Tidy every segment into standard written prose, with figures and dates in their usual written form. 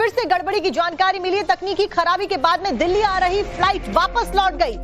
फिर से गड़बड़ी की जानकारी मिली है। तकनीकी खराबी के बाद में दिल्ली आ रही फ्लाइट वापस लौट गई।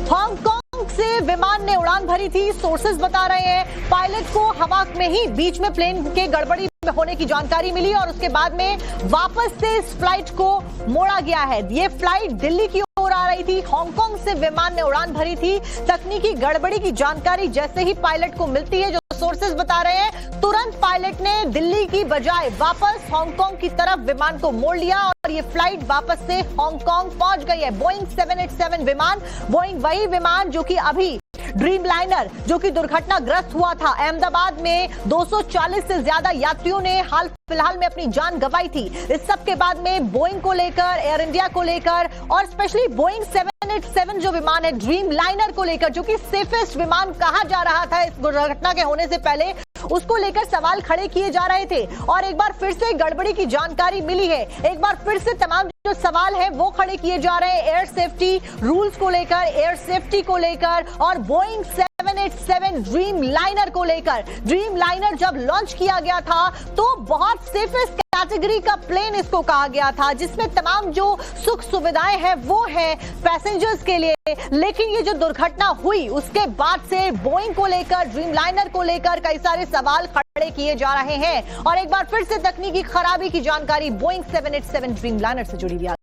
हांगकांग से विमान ने उड़ान भरी थी। सोर्सेज बता रहे हैं पायलट को हवा में ही बीच में प्लेन के गड़बड़ी होने की जानकारी मिली और उसके बाद में वापस से इस फ्लाइट को मोड़ा गया है। ये फ्लाइट दिल्ली की ओर आ रही थी। हांगकांग से विमान ने उड़ान भरी थी। तकनीकी गड़बड़ी की जानकारी जैसे ही पायलट को मिलती है, जो सोर्सेज बता रहे हैं, तुरंत पायलट ने दिल्ली की बजाय वापस हांगकांग की तरफ विमान को मोड़ लिया और ये फ्लाइट वापस से हांगकांग पहुंच गई है। बोइंग 787 विमान, बोइंग वही विमान जो कि अभी ड्रीम लाइनर जो कि दुर्घटनाग्रस्त हुआ था। अहमदाबाद में 240 से ज्यादा यात्रियों ने हाल फिलहाल में अपनी जान गंवाई थी। इस सब के बाद में बोइंग को लेकर, एयर इंडिया को लेकर और स्पेशली बोइंग 787 जो विमान है ड्रीम लाइनर को लेकर, जो कि सेफेस्ट विमान कहा जा रहा था इस दुर्घटना के होने से पहले, उसको लेकर सवाल खड़े किए जा रहे थे। और एक बार फिर से गड़बड़ी की जानकारी मिली है। एक बार फिर से तमाम जो सवाल है वो खड़े किए जा रहे हैं एयर सेफ्टी रूल्स को लेकर, एयर सेफ्टी को लेकर और बोइंग 787 ड्रीम लाइनर को लेकर। ड्रीम लाइनर जब लॉन्च किया गया था तो बहुत सेफेस्ट कैटेगरी का प्लेन इसको कहा गया था, जिसमें तमाम जो सुख सुविधाएं हैं वो है पैसेंजर्स के लिए। लेकिन ये जो दुर्घटना हुई उसके बाद से बोइंग को लेकर, ड्रीम लाइनर को लेकर कई सारे सवाल खड़े किए जा रहे हैं। और एक बार फिर से तकनीकी खराबी की जानकारी बोइंग 787 ड्रीम लाइनर से जुड़ी हुई है।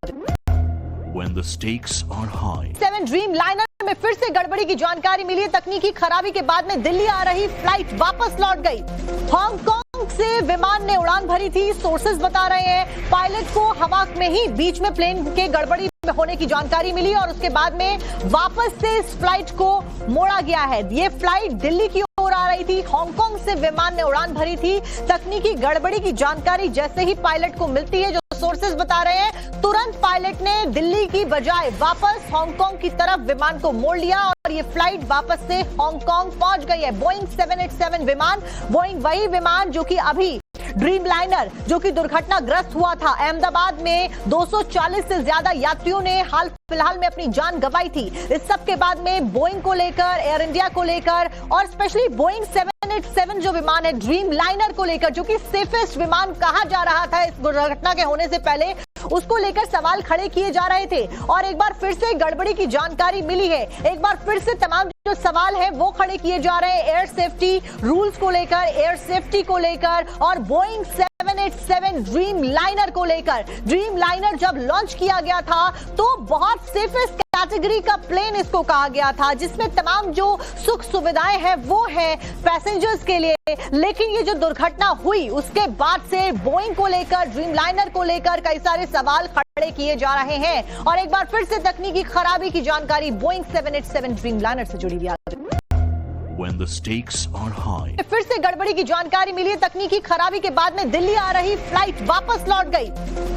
When the stakes are high. 7 dream liner में फिर से गड़बड़ी की जानकारी मिली है। तकनीकी खराबी के बाद में दिल्ली आ रही फ्लाइट वापस लौट गई। हांगकांग से विमान ने उड़ान भरी थी। सोर्सेज बता रहे हैं पायलट को हवा में ही बीच में प्लेन के गड़बड़ी होने की जानकारी मिली और उसके बाद में वापस से इस फ्लाइट को मोड़ा गया है। ये फ्लाइट दिल्ली की ओर आ रही थी। हांगकांग से विमान ने उड़ान भरी थी। तकनीकी गड़बड़ी की जानकारी जैसे ही पायलट को मिलती है, जो सोर्सेज बता रहे हैं, तुरंत पायलट ने दिल्ली की बजाय वापस हांगकांग की तरफ विमान को मोड़ लिया और ये फ्लाइट वापस से हांगकांग पहुंच गई है। बोइंग 787 विमान, बोइंग वही विमान जो कि अभी ड्रीम लाइनर जो कि दुर्घटनाग्रस्त हुआ था। अहमदाबाद में 240 से ज्यादा यात्रियों ने हाल फिलहाल में अपनी जान गंवाई थी। इस सब के बाद में बोइंग को लेकर, एयर इंडिया को लेकर और स्पेशली बोइंग 787 जो विमान है ड्रीम लाइनर को लेकर, जो कि सेफेस्ट विमान कहा जा रहा था इस दुर्घटना के होने से पहले, उसको लेकर सवाल खड़े किए जा रहे थे। और एक बार फिर से गड़बड़ी की जानकारी मिली है। एक बार फिर से तमाम जो सवाल है वो खड़े किए जा रहे हैं एयर सेफ्टी रूल्स को लेकर, एयर सेफ्टी को लेकर और बोइंग 787 ड्रीम लाइनर को लेकर। ड्रीम लाइनर जब लॉन्च किया गया था तो बहुत सेफेस्ट कैटेगरी का प्लेन इसको कहा गया था, जिसमें तमाम जो सुख सुविधाएं हैं वो है पैसेंजर्स के लिए। लेकिन ये जो दुर्घटना हुई उसके बाद से बोइंग को लेकर, ड्रीम लाइनर को लेकर कई सारे सवाल खड़े किए जा रहे हैं। और एक बार फिर से तकनीकी खराबी की जानकारी बोइंग 787 ड्रीम लाइनर से जुड़ी हुई है। When the stakes are high. फिर से गड़बड़ी की जानकारी मिली है। तकनीकी खराबी के बाद में दिल्ली आ रही फ्लाइट वापस लौट गई।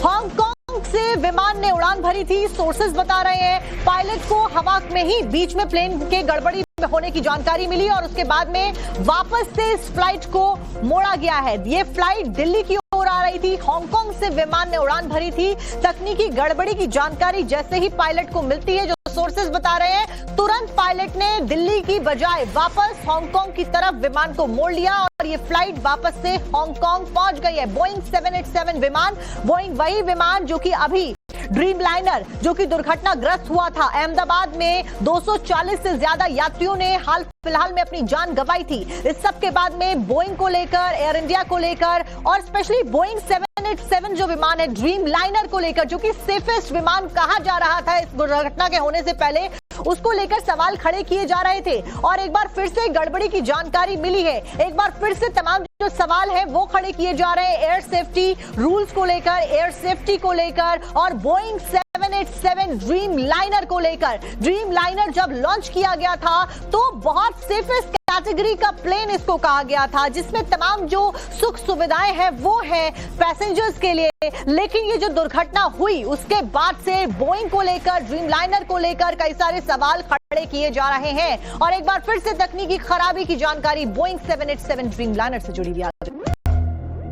हांगकांग से विमान ने उड़ान भरी थी। सोर्सेज बता रहे हैं पायलट को हवा में ही बीच में प्लेन के गड़बड़ी होने की जानकारी मिली और उसके बाद में वापस से इस फ्लाइट को मोड़ा गया है। ये फ्लाइट दिल्ली की ओर आ रही थी। हांगकांग से विमान ने उड़ान भरी थी। तकनीकी गड़बड़ी की जानकारी जैसे ही पायलट को मिलती है, जो सोर्सेज बता रहे हैं, तुरंत पायलट ने दिल्ली की बजाय वापस हांगकांग की तरफ विमान को मोड़ लिया और ये फ्लाइट वापस से हांगकांग पहुंच गई है। बोइंग 787 विमान, बोइंग वही विमान जो कि अभी ड्रीम लाइनर जो कि दुर्घटनाग्रस्त हुआ था। अहमदाबाद में 240 से ज्यादा यात्रियों ने हाल फिलहाल में अपनी जान गंवाई थी। इस सब के बाद में बोइंग को लेकर, एयर इंडिया को लेकर और स्पेशली बोइंग 787 जो विमान है ड्रीम लाइनर को लेकर, जो कि सेफेस्ट विमान कहा जा रहा था इस दुर्घटना के होने से पहले, उसको लेकर सवाल खड़े किए जा रहे थे। और एक बार फिर से गड़बड़ी की जानकारी मिली है। एक बार फिर से तमाम जो सवाल है वो खड़े किए जा रहे हैं एयर सेफ्टी रूल्स को लेकर, एयर सेफ्टी को लेकर और बोइंग 787 ड्रीम लाइनर को लेकर। ड्रीम लाइनर जब लॉन्च किया गया था तो बहुत सेफेस्ट कैटेगरी का प्लेन इसको कहा गया था, जिसमें तमाम जो सुख सुविधाएं हैं वो है पैसेंजर्स के लिए। लेकिन ये जो दुर्घटना हुई उसके बाद से बोइंग को लेकर, ड्रीम लाइनर को लेकर कई सारे सवाल खड़े किए जा रहे हैं। और एक बार फिर से तकनीकी खराबी की जानकारी बोइंग 787 ड्रीम लाइनर से जुड़ी हुई है।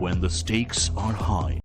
When the stakes are high.